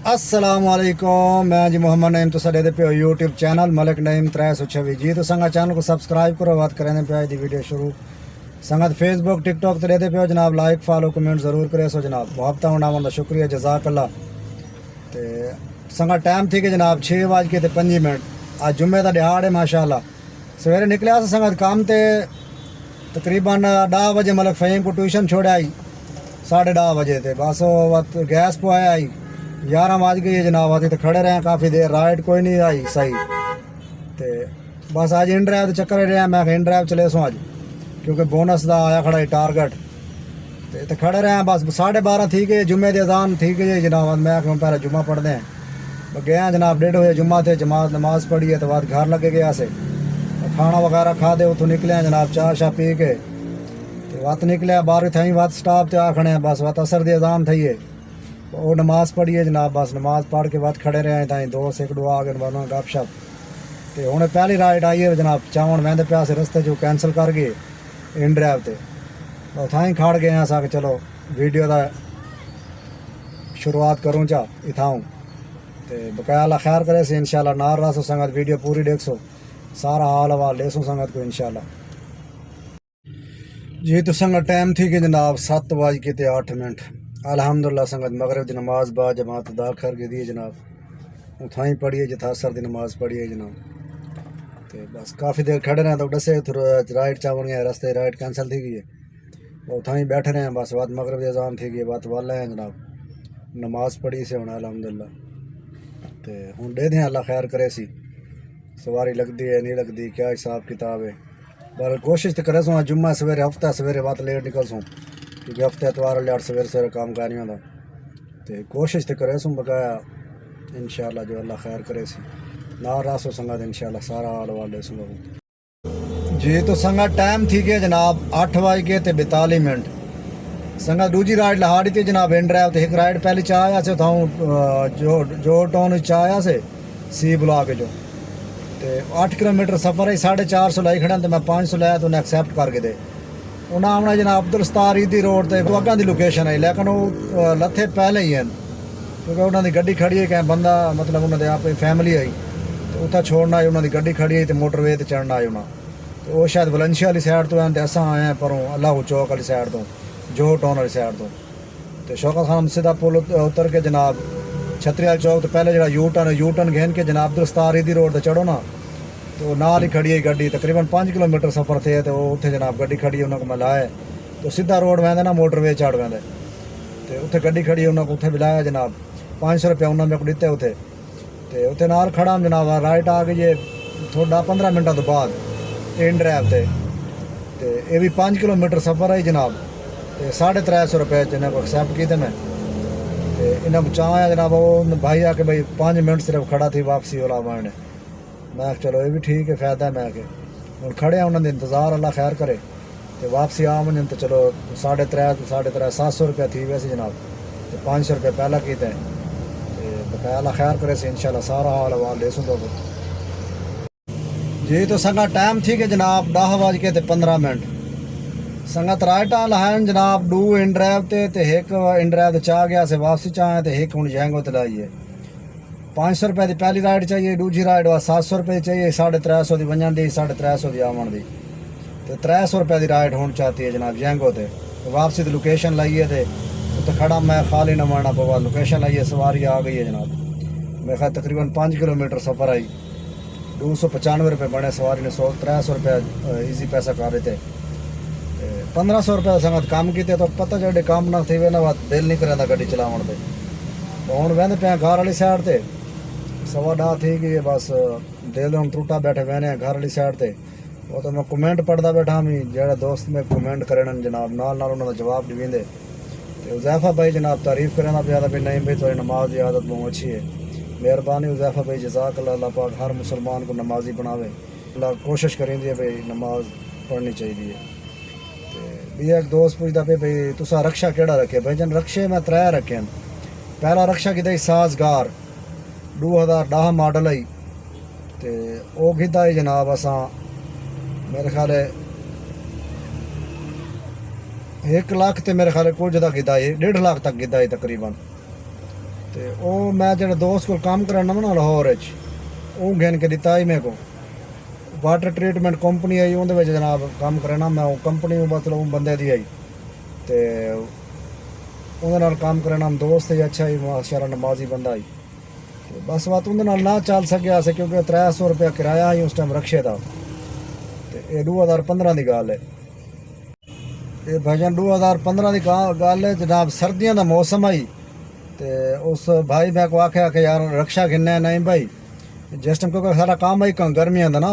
अस्सलामुअलैकुम, मैं जी मोहम्मद नईम तो सदे पे यूट्यूब चैनल मलिक नईम 326 जी। तो संगत चैनल को सब्सक्राइब करो, बात करें पे दी वीडियो शुरू। संगत फेसबुक टिकटॉक तो रहते पे जनाब, लाइक फॉलो कमेंट ज़रूर करे सो जनाब। हफ्ता होना शुक्रिया जज़ाकल्ला। तो संगत टाइम थी कि जनाब 6:05। आज जुम्मे का दिहाड़ है माशाअल्लाह। सवेरे निकलिया संगत काम ते तकरीबन 10 बजे, मतलब फ़हीम को ट्यूशन छोड़ आई 10:30 बजे थे। बस वक्त गैस पवाया आई 11 बज गई जनाब। अभी तो खड़े रहे काफ़ी देर, राइड कोई नहीं आई सही। तो बस अज इन ड्राइव चक्कर रहा, मैं इन ड्राइव चले सो अज, क्योंकि बोनस का आया खड़ा टारगेट। तो खड़े रहे बस 12:30 थी गई, जुम्मे की अजान थी गई जनाब। मैं पहले जुम्मा पढ़ते हैं गया जनाब, 1:30 बजे जुम्मा थे, जमात नमाज पढ़ी है तो बाद घर लगे गया से खाना वगैरह खा दे, उतों निकले जनाब चाह शाह पी के। तो वत निकलिया बाहर थी, वत स्टाफ ते आखने बस वत असर की अजान थी है, वो नमाज पढ़िए जनाब। बस नमाज पढ़ के बाद खड़े रहे ताई दोस्त एक दो आ गए बना गप शप। तो हूँ पहली राइड आई है जनाब, चावन वहदे पे रस्ते जो कैंसल कर गए इन ड्राइव से। तो थाई खड़ गए असा कि चलो वीडियो का शुरुआत करूँ चा इथाऊँ। तो बकाया खैर करे से इंशाल्लाह नार रसो संगत, वीडियो पूरी देख सो, सारा हाल हवाल ले सो संगत को इंशाल्लाह जी। तो संगत टाइम थी कि जनाब 7:08। अल्हम्दुलिल्लाह संगत मगरिब की नमाज बाद जमात अदा कर के दी जनाब। उठाई पढ़िए जिथा असर की नमाज पढ़िए जनाब। तो बस काफ़ी देर खड़े रहे तो दसे राइड चावन गया, रस्ते राइड कैंसल थी गई है। उठाई बैठे रहे बस बात मगरिब की अजान थी गई, बात वाल हैं जनाब, नमाज पढ़ी से होना अल्हम्दुलिल्लाह। तो हूँ दे दें अल्लाह खैर करे सी, सवारी लगती है नहीं लगती क्या हिसाब किताब है। पर कोशिश तो करे सो जुम्मा सवेरे हफ्ता सवेरे बात लेट निकल सूँ, क्योंकि हफ्ते एतवार लिया सवेरे सवेरे काम कर नहीं होता। तो कोशिश तो करे सूँ बकाया इंशाल्लाह जो अल्लाह खैर करे सी ना रासो संगत इंशाल्लाह सारा हाल वाल दे सूँगा जी। तो संगत टाइम थी गया जनाब 8:42। संगत दूजी राइड लहाड़ी थी जनाब इन ड्राइव। तो एक राइड पहले चाया से था जो टाउन चाया से सी ब्लॉक जो। तो 8 किलोमीटर सफ़र है, 450 लाई खड़ा तो मैं 500 लाया तो उन्हें एक्सैप्ट करके दे। उन्हें आना जनाब अब्दुल सत्तार ईदी रोड से अगर की लोकेशन है, लेकिन वो लथे पहले ही हैं, क्योंकि उन्होंने गड्डी खड़ी है कहीं बंदा, मतलब उन्होंने आप फैमिली आई तो उत्थे छोड़ना है, उन्होंने गड्डी खड़ी है तो मोटरवे तो चढ़ना है उन्हें। तो वो शायद वलंशिया वाली साइड तो हैं, तो असा आए हैं परों अल्लाह चौक वाली साइड तो, जो टाउन वाली साइड तो शौकत खान सीधा पुल उतर के जनाब छतरी चौक तो पहले जो यू टर्न घेन के जनाब अब्दुल सत्तार ईदी रोड पर चढ़ो ना, तो नाल ही खड़ी है गड्डी। तकरीबन 5 किलोमीटर सफ़र थे तो उत्थे जनाब गड्डी खड़ी है, उन्होंने को मैं लाया तो सीधा रोड वहदे ना मोटरवे चढ़ वहदे। तो उत्थे गड्डी खड़ी है, उन्होंने उत्थे बुलाया जनाब, 500 रुपया उन्होंने मेरे को दिते उत्थे। तो उत्थे नाल खड़ा जनाब राइट आ गई है थोड़ा 15 मिनटों तो बाद इन ड्राइव से। तो ये भी 5 किलोमीटर सफ़र है जनाब। तो 350 रुपये इन्हें को एक्सैप्ट किए मैं। तो इन्हें को चाह जनाब वो भाई आके भाई 5 मिनट सिर्फ खड़ा थी वापसी वाला वाण। मैं चलो ये भी ठीक है, फायदा मैं के हूँ खड़े उन्होंने इंतज़ार अल्लाह खैर करे। तो वापसी आ वजन तो चलो 350 700 रुपया थी वैसे जनाब। तो 500 रुपया पहला किया है। तो बकाया अल्लाह खैर करे से इंशाल्लाह सारा हाल वाल ले सूँ जी। तो संगत टाइम थी कि जनाब 10:15। संगत राइटा लहान जनाब 2 इन ड्राइव ते एक इन ड्राइव चाह गया से वापसी चाहे तो एक हूँ जैंगो तलाई है। 500 रुपये की पहली राइड चाहिए, दूसरी राइड वा 700 रुपये चाहिए, 350 की वजन दी 350 की आवन दी। तो 300 रुपये की राइड होनी चाहती है जनाब जैंगो ते। तो वापसी तो लोकेशन लाइए तो खड़ा मैं खाली न मारना पवा, लोकेशन लाइए सवारी आ गई है जनाब। मेरे ख्याल तकरीबन 5 किलोमीटर सफ़र आई, 295 रुपये बने सवारी ने, 300 रुपये ईजी पैसा कर रहे थे। 1500 रुपये संगत काम किए तो पता जो काम ना थे वे ना दिल नहीं करें गड्डी चलावन दे। तो हूँ वहदे पे घर वाली साइड से 10:15 थी कि बस दिल हम टूटा बैठे बहने घर वाली साइड से। वो तो मैं कमेंट पढ़ता बैठा मी, जो दोस्त में कमेंट करें जनाब नाल उन्होंने जवाब देंदे। तो उज़ैफ़ा भाई जनाब तारीफ़ करना ज़्यादा भी नहीं भाई तो नमाज की आदत बहुत अच्छी है, मेहरबानी उज़ैफ़ा भाई जज़ाकल्लाह। अल्लाह पाक हर मुसलमान को नमाजी बनावे, अल्लाह कोशिश करेंगे भाई नमाज पढ़नी चाहिए। तो भी एक दोस्त पूछता पे भाई तुसा रक्षा केड़ा रखे, भाई जन रक्षे मैं 3 रखे। पहला रक्षा कि साजगार 2010 मॉडल आई। तो वो गिद्धा जनाब असा मेरे ख्याल 1 लाख तो मेरे ख्याल कुछ का गिद्धा है, 1.5 लाख तक गिद्धा है तकरीबन। ਤੇ ਉਹ ਮੈਂ ਜਿਹੜੇ ਦੋਸਤ ਕੋਲ ਕੰਮ ਕਰਨਾ ਨਾ ਲਾਹੌਰ ਵਿੱਚ, ਉਹ ਗਿਣ ਕੇ ਦਿੱਤਾ ਹੀ ਮੇਰੇ ਕੋਲ। ਵਾਟਰ ਟ੍ਰੀਟਮੈਂਟ ਕੰਪਨੀ आई ਉਹਦੇ ਵਿੱਚ जनाब ਕੰਮ ਕਰਨਾ ਮੈਂ। ਉਹ ਕੰਪਨੀ ਮਤਲਬ ਉਹ ਬੰਦੇ ਦੀ आई ਤੇ ਉਹਦੇ ਨਾਲ ਕੰਮ ਕਰਨਾ ਦੋਸਤ ਹੀ ਅੱਛਾ ਹੀ ਮਾਸ਼ਾਅੱਲਾ ਨਮਾਜ਼ੀ ਬੰਦਾ ਹੀ। ਬਸ ਬਾਤ ਉਹਦੇ ਨਾਲ ਨਾ ਚੱਲ ਸਕਿਆ ਸੀ ਕਿਉਂਕਿ 300 ਰੁਪਇਆ ਕਿਰਾਇਆ ਹੀ ਉਸ ਟਾਈਮ ਰਕਸ਼ੇ ਦਾ। ਤੇ ਇਹ 2015 ਦੀ ਗੱਲ ਹੈ। ਇਹ ਭਾਈਜਾਨ 2015 ਦੀ ਗੱਲ ਹੈ जनाब। सर्दियों का मौसम आई तो उस भाई मैं को आख्या कि यार रक्षा गिनना नहीं भाई जिस टाइम, क्योंकि सारा काम ही गर्मियों का ना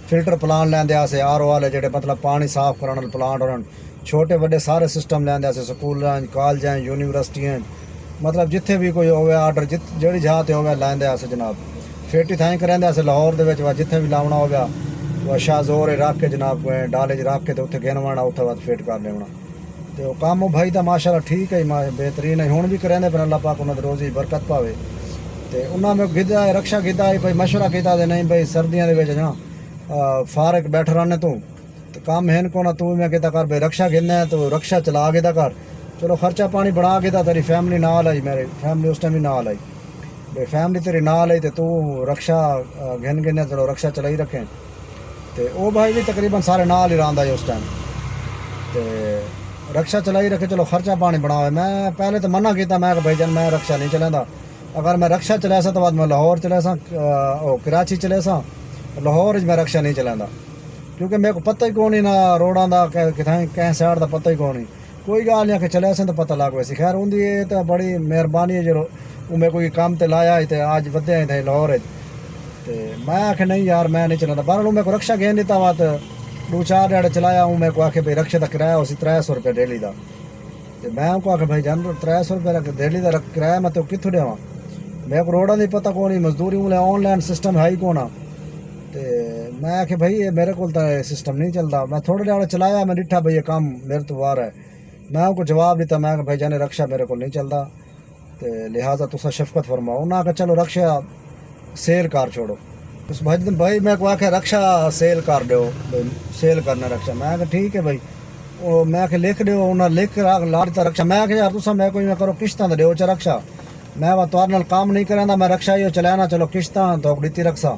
फिल्टर प्लांट लैंदे आसे, RO वाले जेह्ड़े मतलब पानी साफ करने वाले प्लांट होने, छोटे बड़े सारे सिस्टम लैंदे आसे स्कूलों कॉलेजें यूनिवर्सिटियां, मतलब जिथे भी कोई होवे आर्डर जेह्ड़ी जगह ते होवे लैंदे आसे जनाब। फेटी थाई करेंदे आसे लाहौर दे विच जिथे भी लावना होवे वह शाहजोर रख के जनाब डाले च रख के तो उत्थे गिनवाना, उत्थे बाद फिट कर लेना। तो काम वो भाई तो माशाअल्लाह ठीक है, बेहतरीन है, हुण भी करेंदे पर अल्लाह पाक उन्हां दी रोज़ी बरकत पावे। तो उन्होंने मैं गिद्दा रक्षा गिद्दा भाई मशवरा किया नहीं भाई सर्दियों के ना फारक बैठ रहने तू तो काम है को ना तू मैं कहता कर भाई रक्षा गिनना है तो रक्षा चला के कर, चलो खर्चा पानी बढ़ा के तेरी फैमिली नाल आई, मेरी फैमिली उस टाइम भी नाल आई भाई फैमिली तेरी नाल आई तो तू रक्षा गिन गिने चलो रक्षा चलाई रखें। तो वो भाई भी तकरीबन सारे नाल ही रहा उस टाइम। तो रक्षा चलाई रखे चलो खर्चा पानी बढ़ावे। मैं पहले तो मना किया, मैं भाई जान मैं रक्षा नहीं चलाता, अगर मैं रक्षा चला सा तो बाद मैं लाहौर चला सा कराची चले सा, लाहौर मैं रक्षा नहीं चलाता क्योंकि मेरे को पता ही कौन नहीं ना रोडों का कितने कैं साइड का पता ही कौन नहीं। कोई गल नहीं कि चले सा तो पता लग वैसे खैर उनकी ये तो बड़ी मेहरबानी है जो वो मेरे कोई काम तो लाया ही तो अज वधे ही थे लाहौर। तो मैं आखे नहीं यार मैं नहीं चलाता, बाहर मेरे को रक्षा गेन दिता वा तो 2-4 ध्याड़े चलाया हूँ। मेरे को आखे भाई रक्षा का किराया उसी 300 रुपये डेली का। तो मैं उनको आखे भाई जान 300 रुपये डेली का किराया मैं तो कितों देवां, मेरे को रोडा नहीं पता कौन ही मजदूरी उन्हें ऑनलाइन सिस्टम है ही कौन आ। तो मैं आखे भाई ये मेरे को सिस्टम नहीं चलता। मैं थोड़े ध्याड़े चलाया, मैं डिठा भाई ये काम मेरे तो वार है। मैं उनको जवाब दिता, मैं भाई जाने रक्षा मेरे को नहीं चलता तो लिहाजा तुसा शफकत फरमाओ। उन्हें आखे चलो रक्षा सेल कर छोड़ो। उस भाई मैं को आखे रक्षा सेल कर दो, सेल करना रक्षा। मैं आखे ठीक है भाई, वो मैं आखे लिख दो, उन्हें लिख ला दिता रक्षा। मैं आखे यार तुसा मैं कोई मैं करो किश्तां दे दो च रक्षा, मैं वह तुहाडे नाल काम नहीं करांदा, मैं रक्षा ही चलाना चलो किश्तां तो दित्ती रक्षा,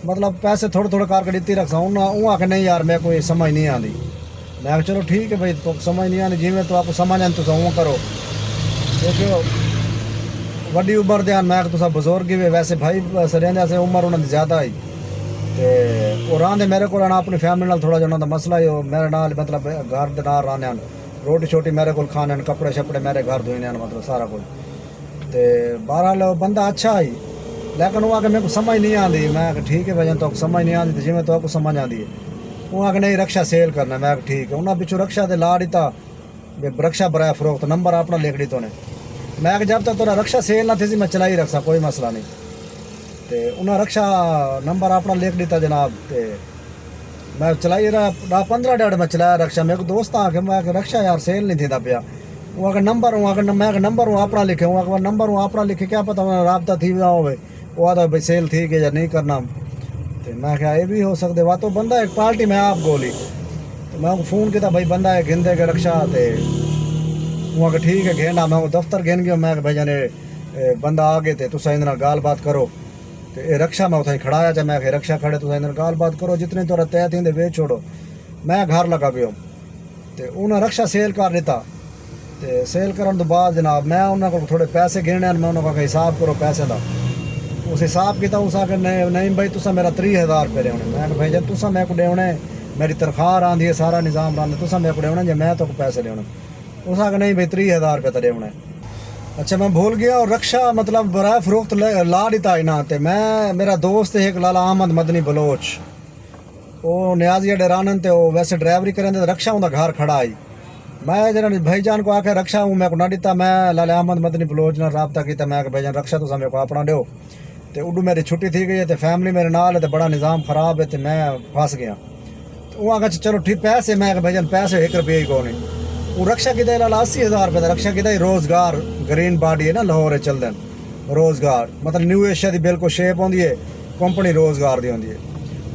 मतलब पैसे थोड़े थोड़े करके दित्ती रक्षा। उन्हें आखे नहीं यार मैं कोई समझ नहीं आती। मैं आखे चलो ठीक है भाई तो समझ नहीं आती जिमें तो आपको समझ आती तुम वो करो क्योंकि वड्डी उम्र दे मैं तुसा बुजुर्ग ही वैसे भाई सरेंदे से उम्र उन्होंने ज़्यादा आई। तो वो रहांदे मेरे को अपनी फैमिली नाल थोड़ा जिहा मसला ही मेरे नाल मतलब घर दे नाल रहाने रोटी शोटी मेरे को खाने कपड़े शपड़े मेरे घर धोने मतलब सारा कुछ। तो बहरहाल बंदा अच्छा ही लेकिन वो आके मेरे को समझ नहीं आती। मैं ठीक है भजन तो समझ नहीं आती जिमें तो समझ आती है। वो आके नहीं रक्षा सेल करना, मैं ठीक है। उन्हें पिछू रक्षा दे ला दिता रक्षा बराए फरोख्त नंबर अपना लिख दी तो ने। मैं जब तक तेरा रक्षा सेल ना थी मैं चलाई रखसा कोई मसला नहीं। तो उन्हें रक्षा नंबर अपना लिख दिता जनाब। तो मैं चलाई रहा 15 ध्याड़े मैं चलाया रक्षा। मेरे को दोस्त आके मैं रक्षा यार सेल नहीं थी पिया। वो अगर नंबर हूँ अगर मैं नंबर हूँ अपना लिखे हूँ अगर नंबर हूँ अपना लिखे क्या पता रबता थी ना हो वो आता भाई सेल थी कि या नहीं करना। तो मैं क्या ये भी हो सकते वह तो बंदा एक पार्टी में आप गोली। तो मैं फ़ोन किया भाई बंदा है गिनदे के रक्षा। तो वो अगर ठीक है घेना मैं वो दफ्तर गिन गया। मैं भाई जाने बंदा आ गए थे तुसा इन गाल बात करो। तो ये रक्षा मैं उतना खड़ाया चाहे मैं रक्षा खड़े तुसा इन गाल बात करो जितने तोरा तय थी वे छोड़ो। मैं घर लगा गया तो उन्हें रक्षा सेल कर दिता। तो सेल करने तो बाद जनाब मैं उन्होंने थोड़े पैसे गिने मैं उन्होंने हिसाब करो पैसे का। उस हिसाब किया उस आके नहीं भाई तुसा मेरा 30,000 रुपये देने। मैं भाई जब तुसा मेरे को देने मेरी तनख्वाह आँदी है सारा निज़ाम रहा तुसा मेरे को देने जो मैं तो पैसे देने। उस आके नहीं भाई 30,000 रुपये तो देने। अच्छा मैं भूल गया और रक्षा मतलब बराए फरोख्त ला दिता ना। तो मैं मेरा दोस्त है एक लाला अहमद मदनी बलोच वो न्याजिया डेरानन तो वैसे ड्राइवरी करें रक्षा उनका घर खड़ा आई। मैं जरा भाईजान को आके रक्षा हूँ मैं को ना दिता। मैं लाला अहमद मदनी बलोच ने रबता किया। मैं भाईजान रक्षा तो मेरे को अपना दो। तो उडू मेरी छुट्टी थी गई है तो फैमिली मेरे नाल है तो बड़ा निज़ाम ख़राब है तो मैं फंस गया। तो वो आगे चलो ठीक पैसे मैं भाईजान पैसे 1 रुपये ही को नहीं। वो रक्षा कि लाला 80,000 रुपये रक्षा कि रोज़गार ग्रीन बॉडी है ना लाहौर चल दें रोज़गार मतलब न्यू एशिया की बिल्कुल शेप होंगी है कंपनी रोज़गार की होंगी है।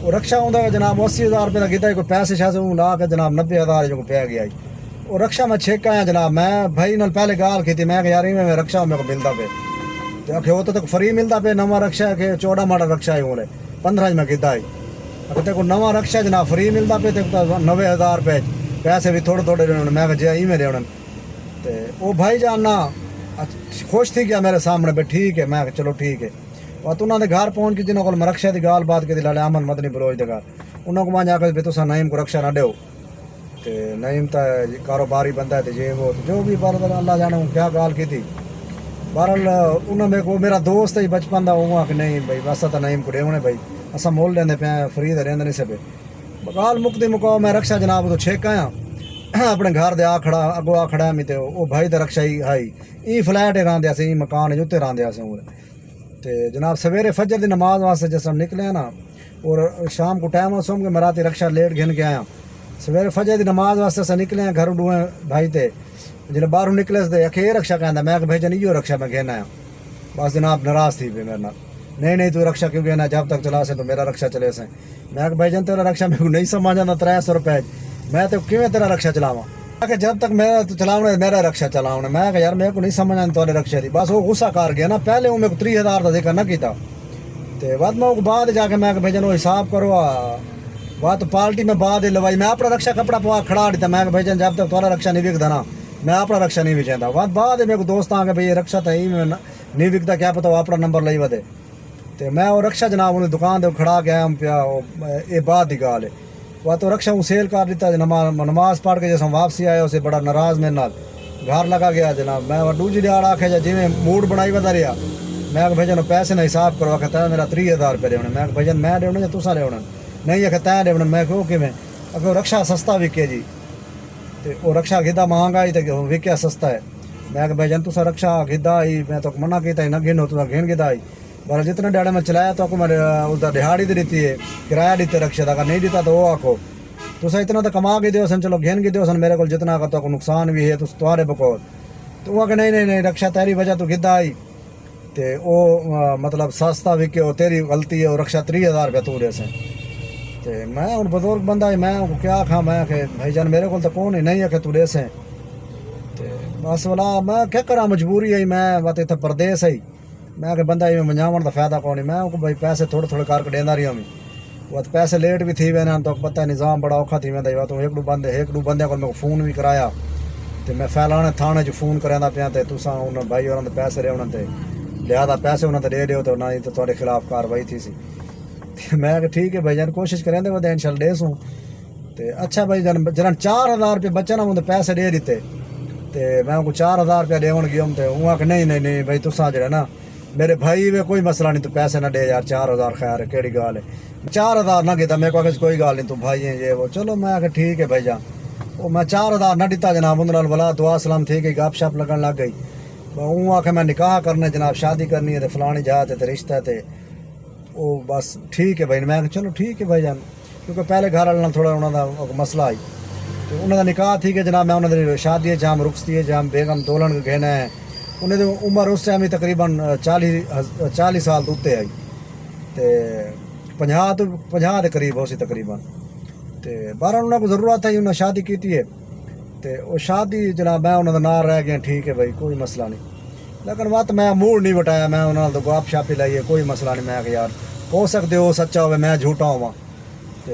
वो रक्षा होंगे जनाब 80,000 रुपये का किया कोई पैसे शैसे ला के जनाब 90,000 जो पै गया। वो रक्षा मैं छेक आया जनाब। मैं भाई नाल पहले गाल की थी मैं यार मैं रक्षा मेरे को मिलता पे तो आखे वो तो तक फ्री मिलता पे नवा रक्षा के 14 मॉडल रक्षा है उन्हें 15 में गिदा ही अगर तेको नवा रक्षा जना फ्री मिलता पे ते 90,000 रुपये पैसे भी थोड़े थोड़े रहने मैं जे ही मेरे उन्हें तो वो भाई जान ना खुश थी गया मेरे सामने पे ठीक है मैं चलो ठीक है और तो उन्होंने घर पहुँच के जिन्होंने को रक्षा की गाल बात की लाले अमन मदनी बलोच दे घर उन्होंने को वहाँ जाकर भी तुसा नईम को रक्षा ना दो तो नईम तो कारोबारी बंदा है तो ये वो तो जो भी बहरहाल अल्लाह जाने क्या गाल की थी बहरहाल उन्होंने मेरे को मेरा दोस्त ही बचपन का हुआ कि नहीं भाई बस तो नईम को देने भाई असा मोल लेंदे पे फ्री तो रेंदे नहीं सके गाल मुकदी मुकाओ मैं रक्षा जनाब तो छेक आया अपने घर दे आ खड़ा अगो आ खड़ा मी तो वो भाई तो रक्षा ही हाई ई फ्लैट ही रहा ई मकान ही उत्ते रहा तो जनाब सवेरे फजर की नमाज वास्ते जिस हम निकले ना और शाम को टाइम सोम के मैं रात रक्षा लेट घिन के आया सवेरे फजर की नमाज वास्ते अस निकले घर डूए भाई ते जिस बाहरों निकले थे आखे ये रक्षा कहना मैं भाई जन इो रक्षा मैं घेना आया बस जनाब नाराज थी मेरे ना नहीं तू रक्षा क्यों कहना जब तक चला से तो मेरा रक्षा चले से मैं भाई जन तेरा रक्षा मेरे को नहीं समझ आता 300 रुपये मैं तो किमें तेरा रक्षा चलावा जब तक मेरा तो चलावना मेरा रक्षा चलावना मैं यार मेरे को नहीं समझ आती थोड़े रक्षा की बस वो गुस्सा कर गया ना पहले वो मेरे को 30,000 का जिक्र ना किया तो बाद जाके मैं भाई जन वो हिसाब करो बात पार्टी में बाद लवाई मैं अपना रक्षा कपड़ा पवा खड़ा दिता मैं भाई जन जब तक थोड़ा रक्षा नहीं विकता ना मैं अपना रक्षा नहीं विचाता बाद मेरे को दोस्त आके भाई ये रक्षा तो ही नहीं विकता क्या पता वो अपना नंबर लाई वधे तो मैं वो रक्षा जनाब उन्हें दुकान पर खड़ा के आया पिया ये बाद की गाल है वह तो रक्षा हूँ सेल कर दिता नमाज पढ़ के जैसे वापसी आया उसे बड़ा नाराज़ मेरे नाल घर लगा गया जनाब मैं दूजी दिहाड़ आखे जिमें मूड बनाई वधा रहा मैं भाई जन पैसे ना हिसाब करो आखे मेरा 30,000 रुपये देने मैं भाई जन मैं देने या तुसा देना नहीं आखे तैं देने मैं क्यों कि मैं अगर रक्षा सस्ता विके जी तो वो रक्षा गिदा महंगा ही तो विकया सस्ता है मैं भाई जन तुसा रक्षा गिदा ही मैं तो मना किया ही ना गिनो तुसा घेन गिदा ही पर जितने दिहाड़े में चलाया तो मैं उसका दिहाड़ी तो दी है किराया दीते रक्षा का अगर नहीं दिता तो वो आखो तुस इतना तो कमा के दो सन चलो घेन के दो सन मेरे को जितना का तो नुकसान भी है तो तुम्हारे बकौल तो वो नहीं रक्षा तेरी वजह तो गिदा आई तो वो मतलब सस्ता विके वो तेरी गलती है वो रक्षा 30,000 रुपये तू दे से तो मैं हूँ बुजुर्ग बंदा मैं क्या खा मैं भाई जान मेरे को तो कौन ही नहीं है कि तू दे से तो बस वाला मैं क्या करा मजबूरी है मैं बात इतना परदेस है मैं कि बंदा इवें मजावन का फायदा कौन मैं भाई पैसे थोड़े थोड़े करके देंदा रही हमें वो तो पैसे लेट भी थी वेना तो पता निज़ाम बड़ा औखा थी वेंदा तो एक दो बंदे को मैं फ़ोन भी कराया तो मैं फैलाने थाने च फ़ोन करांदा पिया तो तुसा उन भाई और पैसे रहे उन्होंने लिहाजा पैसे उन्होंने दे दो तो ना ही तो थोड़े खिलाफ कार्रवाई थी सी मैं ठीक है भाई जान कोशिश करें तो वह इंशाल्लाह दे सूँ तो अच्छा भाई जन 4,000 रुपये बच्चे ना मुझे पैसे दे दिते तो मैं उनको 4,000 रुपया देवन गया तो वहाँ के नहीं भाई तुसा जो है ना मेरे भाई में कोई मसला नहीं तू पैसे ना दे यार 4,000 खैर है केड़ी गाल है 4,000 ना गिता मेरे को आगे कोई गाल नहीं तू भाई है ये वो चलो मैं आगे ठीक है भाई जान वो मैं 4,000 ना दिता जनाब उन भला दुआ सलाम थी गई गप शप लगन लग गई वो आके मैं निकाह करने जनाब शादी करनी है तो फलानी जात है रिश्ता थे वो बस ठीक है भाई मैं चलो ठीक है भाई जान क्योंकि पहले घर वाले थोड़ा उन्होंने मसला आई तो उन्होंने निकाह थी कि जनाब मैं उन्होंने शादी जाम रुखसती है जाम बेगम तोलन गहना है उन्हें तो उम्र उस टाइम ही तकरीबन 40 साल तो उत्ते आई तो 50 के करीब हो सी तकरीबन तो 12 उन्होंने को ज़रूरत है उन्हें शादी की है तो वो शादी जनाब मैं उन्होंने नाल रह गया ठीक है भाई कोई मसला नहीं लेकिन वत मैं मूड नहीं बटाया मैं उन्होंने तो गप शापी लाई है कोई मसला नहीं मैं यार हो सकते हो सच्चा हो मैं झूठा हुआ तो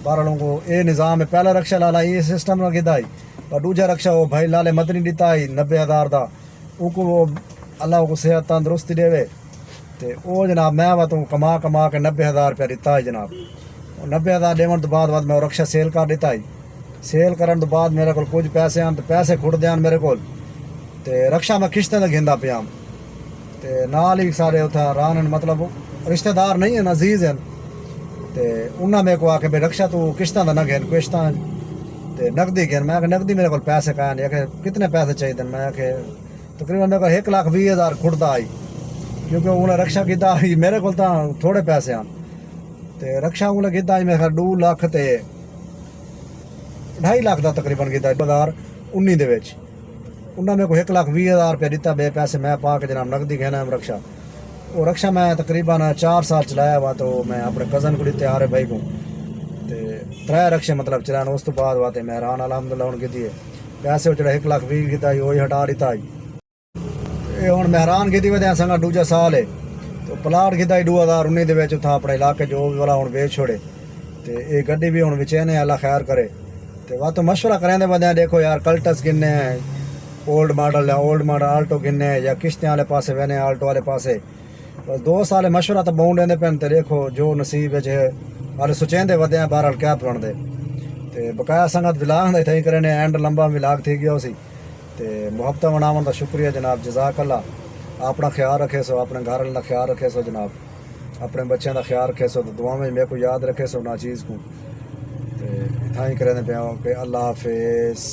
12 को ये निज़ाम है पहला रक्षा लाला ये सिस्टम ना गिदा और दूजा रक्षा वो भाई लाले मदनी दिता ही 90,000 का उनको वो अल्लाह को सेहत तंदुरुस्ती देवे तो वो जनाब मैं वह तो कमा के 90,000 रुपया दिता है जनाब 90,000 देवन तो बाद मैं रक्षा सेल कर दिता ही सेल करन तो बाद मेरे को कुछ पैसे आन तो पैसे खुट देन मेरे को रक्षा मैं किश्तें तो घेंदा पिया तो नाल ही सारे उतना रान मतलब रिश्तेदार नहीं है अजीज़ हैं तो उन्हें मेरे को आके भाई रक्षा तू किश्त ना घेन किश्त तो नकदी घेन मैं नकदी मेरे को पैसे कहने कितने पैसे चाहिए मैं तकरीबन मेरे को 1,20,000 खुटता आई क्योंकि उन्हें रक्षा किया मेरे को थोड़े पैसे आन तो रक्षा उन्हें किया मेरे 2 लाख तो 2.5 लाख का तकरीबन किया 2019 के उन्हें मेरे को 1,20,000 रुपया दिता बे पैसे मैं पा के जनाब नकदी कहना है रक्षा वो रक्षा मैं तकरीबन 4 साल चलाया हुआ तो मैं अपने कज़न को दिते आ रहे भाई को तो 3 रक्षे मतलब चलाने उस तो बाद वाते मैं हैरान अलहमदुल्ला उनकी दिए पैसे वो चढ़ा 1,20,000 की वही हटा दिता ਇਹ ਹੁਣ ਮਹਿਰਾਨ ਕੀਤੀ ਵਧਿਆ ਸੰਗਾ ਦੂਜਾ ਸਾਲ ਹੈ ਤੇ ਪਲਾਟ ਕੀਤਾ 2019 ਦੇ ਵਿੱਚ ਉੱਥਾਂ ਆਪਣੇ ਇਲਾਕੇ ਜੋ ਵੀ ਵਾਲਾ ਹੁਣ ਵੇਚ ਛੋੜੇ ਤੇ ਇਹ ਗੱਡੀ ਵੀ ਹੁਣ ਵਿਚੇ ਨੇ ਅੱਲਾ ਖੈਰ ਕਰੇ ਤੇ ਵਾ ਤੋਂ ਮਸ਼ਵਰਾ ਕਰਿੰਦੇ ਵਧਿਆ ਦੇਖੋ यार कल्टस किन्ने ओल्ड मॉडल या ओल्ड मॉडल आल्टो किन्ने या किश्तियां वाले पासे वेने आल्टो वाले पासे बस 2 साल मशवरा तो बहुत देंदे पैन ते देखो जो नसीब है हाले सुचेंदे वधे बहरहाल क्या पढ़ते ते बकाया संगत विलाग दे थई करने एंड लंबा विलाग थी गया सी ते मुहब्बत मनावन दा शुक्रिया जनाब जज़ाक अल्लाह अपना ख्याल रखे सो अपने घर वाले दा ख्याल रखे सो जनाब अपने बच्चों का ख्याल रखे सो तो दुआ में मेरे को याद रखे सो ना चीज़ को ते इतना ही करने पे अल्लाह हाफिज़।